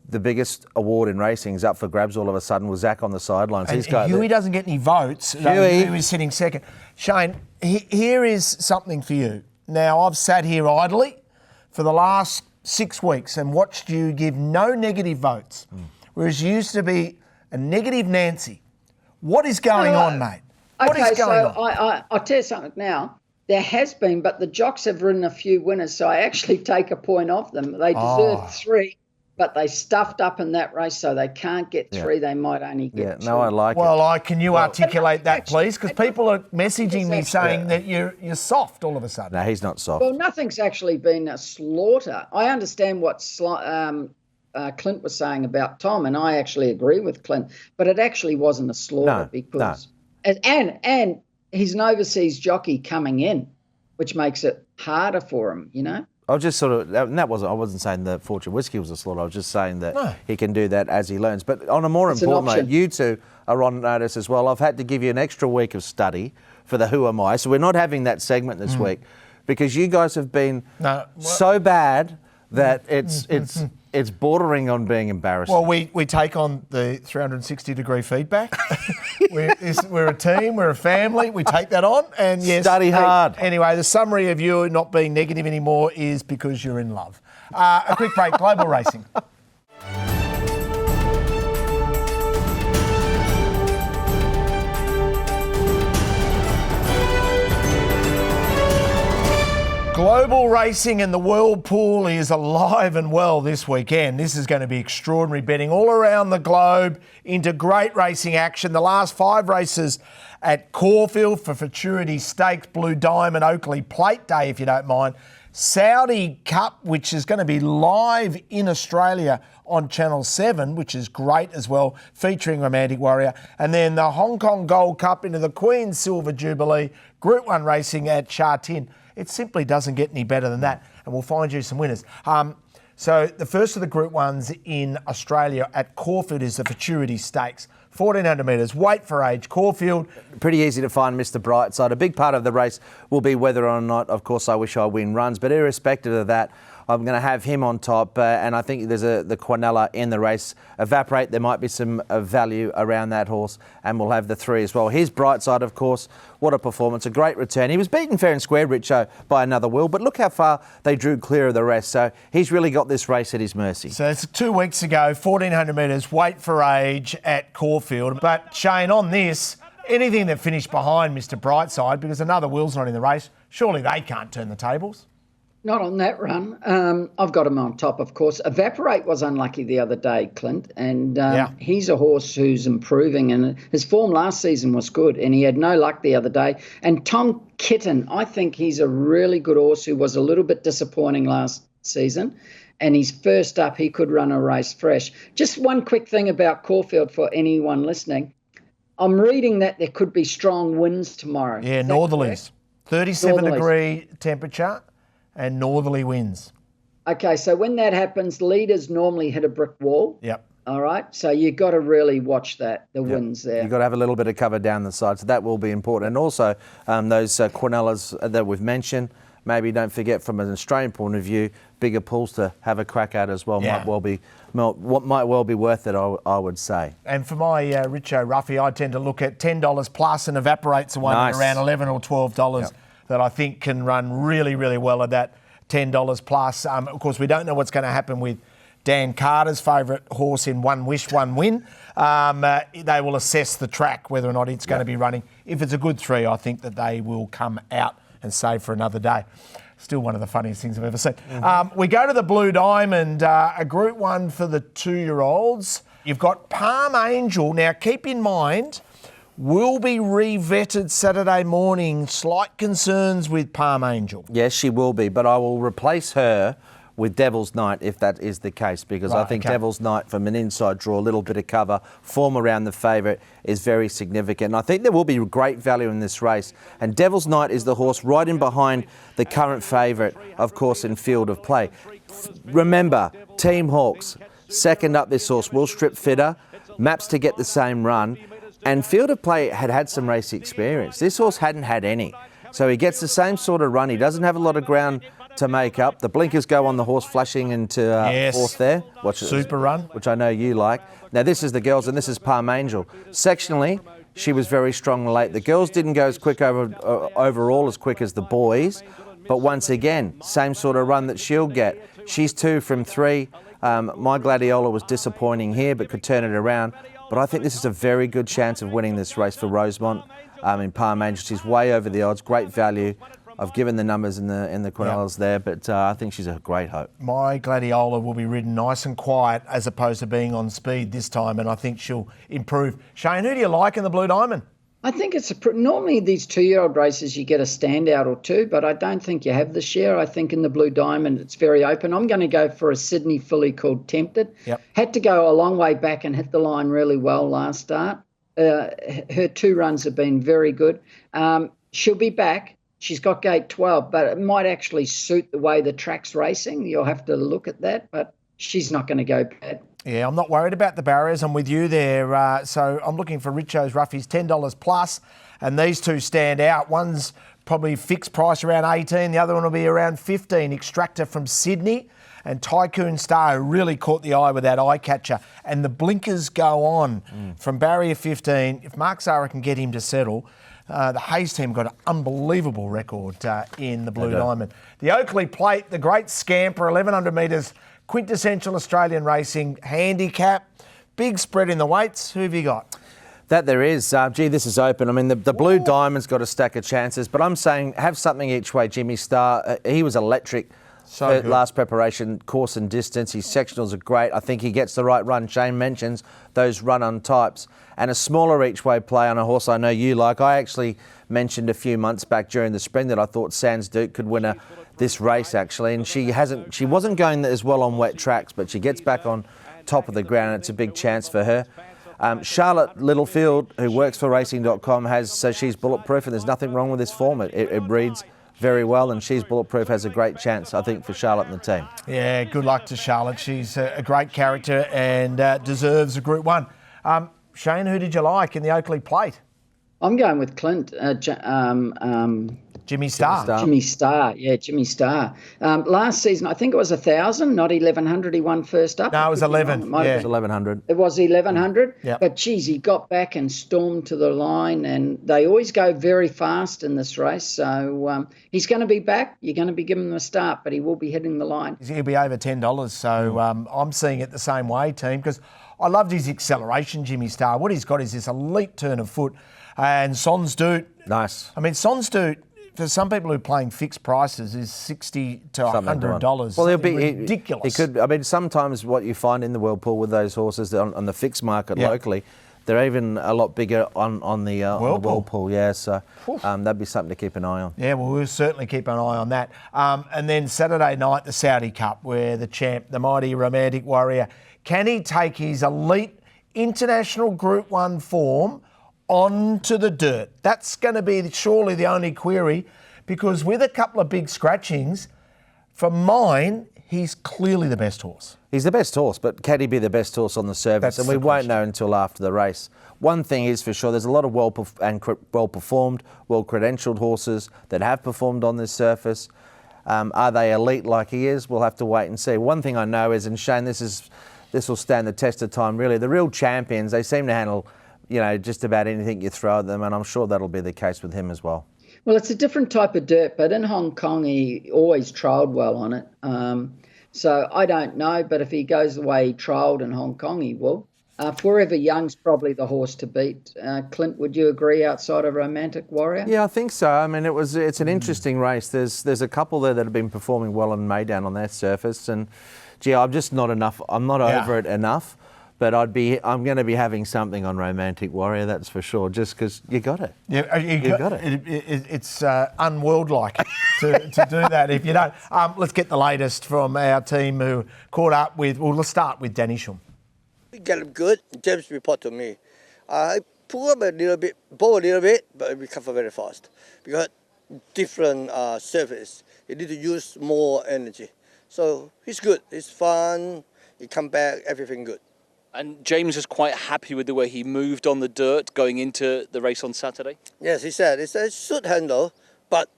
the biggest award in racing is up for grabs all of a sudden with Zach on the sidelines. And Huey doesn't get any votes. Huey was sitting second. Shane, here is something for you. Now, I've sat here idly for the last 6 weeks and watched you give no negative votes, whereas you used to be a negative Nancy. What is going on, mate? What is going on? I'll tell you something now. There has been, but the jocks have ridden a few winners, so I actually take a point off them. They deserve 3. But they stuffed up in that race, so they can't get 3. They might only get 2. No, I like it. Well, can you articulate that, please? Because people are messaging me saying that you're soft all of a sudden. No, he's not soft. Well, nothing's actually been a slaughter. I understand what Clint was saying about Tom, and I actually agree with Clint. But it actually wasn't a slaughter because, and he's an overseas jockey coming in, which makes it harder for him. You know. I was just sort of, and I wasn't saying that Fortune Whiskey was a slaughter. I was just saying that he can do that as he learns. But on a more important note, you two are on notice as well. I've had to give you an extra week of study for the Who Am I? So we're not having that segment this week because you guys have been so bad that it's bordering on being embarrassing. Well, we take on the 360-degree feedback. we're a team, we're a family. We take that on, and yes, study hard. Anyway, the summary of you not being negative anymore is because you're in love. A quick break. Global racing. Global racing and the World Pool is alive and well this weekend. This is going to be extraordinary betting all around the globe into great racing action. The last 5 races at Caulfield for Futurity Stakes, Blue Diamond, Oakley Plate Day, if you don't mind. Saudi Cup, which is going to be live in Australia on Channel 7, which is great as well, featuring Romantic Warrior. And then the Hong Kong Gold Cup into the Queen's Silver Jubilee, Group 1 racing at Sha Tin. It simply doesn't get any better than that, and we'll find you some winners. So the first of the Group 1s in Australia at Caulfield is the Futurity Stakes. 1,400 metres, weight for age, Caulfield. Pretty easy to find Mr. Brightside. A big part of the race will be whether or not, of course, I Wish I Win runs, but irrespective of that, I'm going to have him on top, and I think there's the Quinella in the race. Evaporate, there might be some value around that horse, and we'll have the 3 as well. Here's Brightside, of course. What a performance, a great return. He was beaten fair and square, Richo, by another Will, but look how far they drew clear of the rest. So he's really got this race at his mercy. So it's 2 weeks ago, 1,400 metres, weight for age at Caulfield. But Shane, on this, anything that finished behind Mr. Brightside, because another Will's not in the race, surely they can't turn the tables. Not on that run. I've got him on top, of course. Evaporate was unlucky the other day, Clint, and he's a horse who's improving, and his form last season was good, and he had no luck the other day. And Tom Kitten, I think he's a really good horse who was a little bit disappointing last season, and he's first up. He could run a race fresh. Just one quick thing about Caulfield for anyone listening. I'm reading that there could be strong winds tomorrow. Yeah, northerlies. 37-degree temperature. And northerly winds. Okay, so when that happens, leaders normally hit a brick wall. Yep. All right, so you've got to really watch that, the winds there. You've got to have a little bit of cover down the side, so that will be important. And also, those Quinellas that we've mentioned, maybe don't forget from an Australian point of view, bigger pools to have a crack at as well. Might well be worth it, I would say. And for my Richo Ruffy, I tend to look at $10 plus and Evaporate's the one at around $11 or $12 that I think can run really, really well at that $10 plus. Of course, we don't know what's going to happen with Dan Carter's favourite horse in One Wish, One Win. They will assess the track, whether or not it's going to be running. If it's a good 3, I think that they will come out and save for another day. Still one of the funniest things I've ever seen. We go to the Blue Diamond, a Group 1 for the 2-year-olds. You've got Palm Angel. Now, keep in mind, will be re-vetted Saturday morning. Slight concerns with Palm Angel. Yes, she will be, but I will replace her with Devil's Night, if that is the case, because I think Devil's Night from an inside draw, a little bit of cover, form around the favourite is very significant. And I think there will be great value in this race. And Devil's Night is the horse right in behind the current favourite, of course, in Field of Play. Remember, Team Hawks, second up this horse, will strip fitter, maps to get the same run. And Field of Play had some race experience. This horse hadn't had any. So he gets the same sort of run. He doesn't have a lot of ground to make up. The blinkers go on the horse flashing into fourth there. Super run. Which I know you like. Now this is the girls and this is Palm Angel. Sectionally, she was very strong late. The girls didn't go as quick overall as quick as the boys. But once again, same sort of run that she'll get. She's 2 from 3. My Gladiola was disappointing here but could turn it around. But I think this is a very good chance of winning this race for Rosemont. In Palm Angel, she's way over the odds, great value. I've given the numbers in the Quinellas there, but I think she's a great hope. My Gladiola will be ridden nice and quiet as opposed to being on speed this time, and I think she'll improve. Shane, who do you like in the Blue Diamond? I think it's normally these 2-year-old races you get a standout or two, but I don't think you have this year. I think in the Blue Diamond it's very open. I'm going to go for a Sydney filly called Tempted. Had to go a long way back and hit the line really well last start. Her 2 runs have been very good. She'll be back. She's got gate 12, but it might actually suit the way the track's racing. You'll have to look at that, but she's not going to go bad. Yeah, I'm not worried about the barriers. I'm with you there. So I'm looking for Richo's Roughies, $10 plus, and these 2 stand out. One's probably fixed price around 18. The other one will be around 15. Extractor from Sydney. And Tycoon Star really caught the eye with that eye catcher. And the blinkers go on from barrier 15. If Mark Zara can get him to settle, the Hayes team got an unbelievable record in the Blue Diamond. The Oakley Plate, the great scamper, 1,100 metres, quintessential Australian racing handicap. Big spread in the weights. Who have you got? That there is. Gee, this is open. I mean, the Blue Diamond's got a stack of chances, but I'm saying have something each way. Jimmy Star, he was electric. So last preparation, course and distance. His sectionals are great. I think he gets the right run. Shane mentions those run-on types. And a smaller each-way play on a horse I know you like. I actually mentioned a few months back during the spring that I thought Sans Duke could win this race, actually. And she wasn't going as well on wet tracks, but she gets back on top of the ground. And it's a big chance for her. Charlotte Littlefield, who works for Racing.com, says she's bulletproof, and there's nothing wrong with this form. It reads very well, and She's Bulletproof has a great chance, I think, for Charlotte and the team. Yeah, good luck to Charlotte. She's a great character and deserves a Group 1. Shane, who did you like in the Oakley Plate? I'm going with Clint. Jimmy Star. Jimmy Star, yeah, Jimmy Star. Last season, I think it was 1,000, not 1,100. He won first up. No, it was 11. It was 1,100. It was 1,100. Yep. But geez, he got back and stormed to the line, and they always go very fast in this race. So he's going to be back. You're going to be giving him a start, but he will be hitting the line. He'll be over $10. So I'm seeing it the same way, team, because I loved his acceleration, Jimmy Star. What he's got is this elite turn of foot. And Sans Dude. Nice. I mean, Sans Dude, for some people who are playing fixed prices, is $60 to $100. Well, he'll be ridiculous. He could. I mean, sometimes what you find in the world pool with those horses on the fixed market locally, they're even a lot bigger on the world pool. Yeah, so that'd be something to keep an eye on. Yeah, well, we'll certainly keep an eye on that. And then Saturday night, the Saudi Cup, where the champ, the mighty Romantic Warrior, can he take his elite international Group 1 form onto the dirt? That's going to be surely the only query, because with a couple of big scratchings, for mine, he's clearly the best horse. He's the best horse, but can he be the best horse on the surface? And we won't know until after the race. One thing is for sure, there's a lot of well-performed, well-credentialed horses that have performed on this surface. Are they elite like he is? We'll have to wait and see. One thing I know is, and Shane, this will stand the test of time really, the real champions, they seem to handle just about anything you throw at them, and I'm sure that'll be the case with him as well. Well, it's a different type of dirt, but in Hong Kong, he always trialled well on it. So I don't know, but if he goes the way he trialled in Hong Kong, he will. Forever Young's probably the horse to beat. Clint, would you agree outside of Romantic Warrior? Yeah, I think so. I mean, it's an interesting race. There's a couple there that have been performing well in Meydan on their surface, and gee, I'm just not enough. I'm not over it enough. But I'm going to be having something on Romantic Warrior, that's for sure, just because you got it. Yeah, you got it. It's unworld-like to do that if you don't. Let's get the latest from our team who caught up with, well, let's start with Danny Shum. We get him good. James report to me. I pull up a little bit, bowl a little bit, but it recover very fast. Because different surface, you need to use more energy. So he's good, he's fun, he come back, everything good. And James is quite happy with the way he moved on the dirt going into the race on Saturday? Yes, he said it's a should handle, but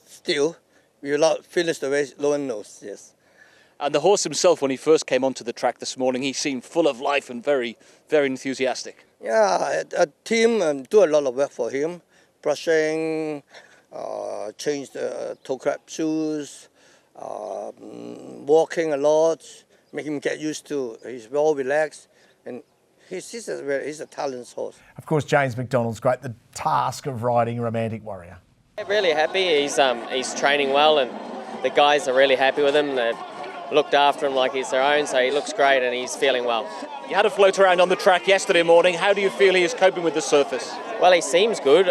still, we will not finish the race, no one knows, yes. And the horse himself, when he first came onto the track this morning, he seemed full of life and very, very enthusiastic. Yeah, a team do a lot of work for him, brushing, change the toe cap shoes, walking a lot, make him get used to. He's well relaxed, and he's a talented horse. Of course, James McDonald's great. The task of riding Romantic Warrior. Really happy. He's training well, and the guys are really happy with him. They've looked after him like he's their own, so he looks great and he's feeling well. You had a float around on the track yesterday morning. How do you feel he is coping with the surface? Well, he seems good.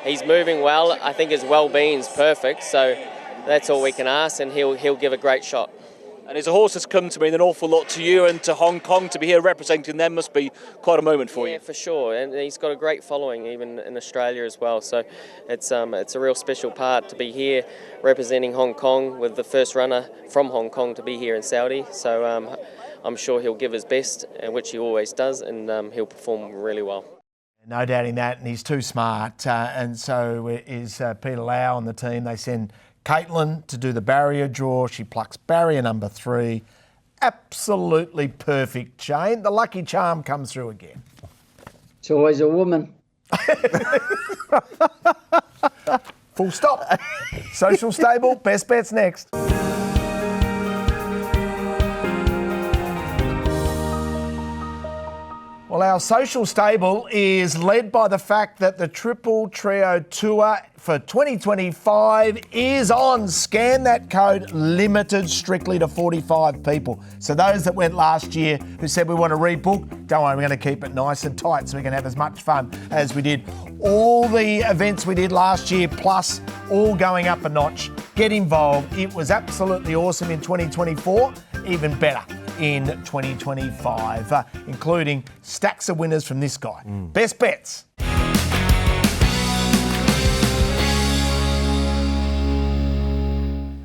He's moving well. I think his well-being's perfect, so that's all we can ask, and he'll give a great shot. And as a horse has come to mean an awful lot to you and to Hong Kong, to be here representing them must be quite a moment for you. Yeah, for sure. And he's got a great following, even in Australia as well. So it's a real special part to be here representing Hong Kong with the first runner from Hong Kong to be here in Saudi. So I'm sure he'll give his best, which he always does, and he'll perform really well. No doubting that, and he's too smart. And so is Peter Lau on the team. They send Caitlin to do the barrier draw. She plucks barrier number 3. Absolutely perfect, Shane. The lucky charm comes through again. It's always a woman. Full stop. Social Stable, best bets next. Well, our social stable is led by the fact that the Triple Trio Tour for 2025 is on. Scan that code, limited strictly to 45 people. So those that went last year who said we want to rebook, don't worry, we're going to keep it nice and tight so we can have as much fun as we did. All the events we did last year, plus all going up a notch. Get involved. It was absolutely awesome in 2024, even better in 2025, including stacks of winners from this guy. Best bets.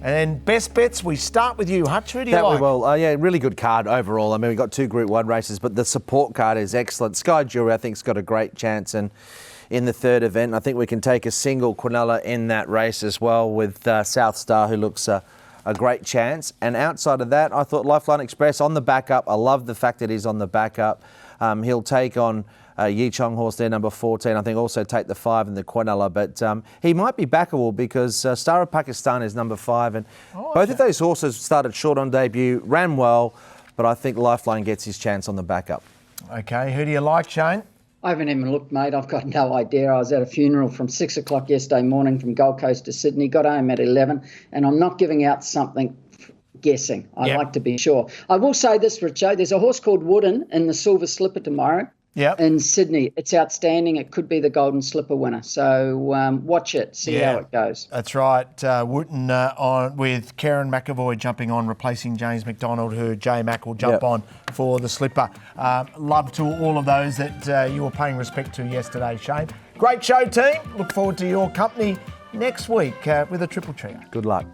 And then best bets, we start with you, Hutch. Who do you like? Yeah, really good card overall. I mean, we've got 2 Group 1 races, but the support card is excellent. Sky Jury, I think, has got a great chance, and in the third event, I think we can take a single Quinella in that race as well with South Star, who looks a great chance. And outside of that, I thought Lifeline Express on the backup. I love the fact that he's on the backup. He'll take on Yi Chong horse there, number 14. I think also take the 5 in the Quinella. But he might be backable because Star of Pakistan is number 5. And both of those horses started short on debut, ran well, but I think Lifeline gets his chance on the backup. Okay, who do you like, Shane? I haven't even looked, mate. I've got no idea. I was at a funeral from 6 o'clock yesterday morning from Gold Coast to Sydney, got home at 11, and I'm not giving out something guessing. I like to be sure. I will say this, Richo. There's a horse called Wooden in the Silver Slipper tomorrow in Sydney. It's outstanding. It could be the Golden Slipper winner. So watch it, see how it goes. That's right. Wooten on with Karen McAvoy jumping on, replacing James McDonald, who J Mac will jump on for the Slipper. Love to all of those that you were paying respect to yesterday, Shane. Great show, team. Look forward to your company next week with a Triple Trio. Good luck.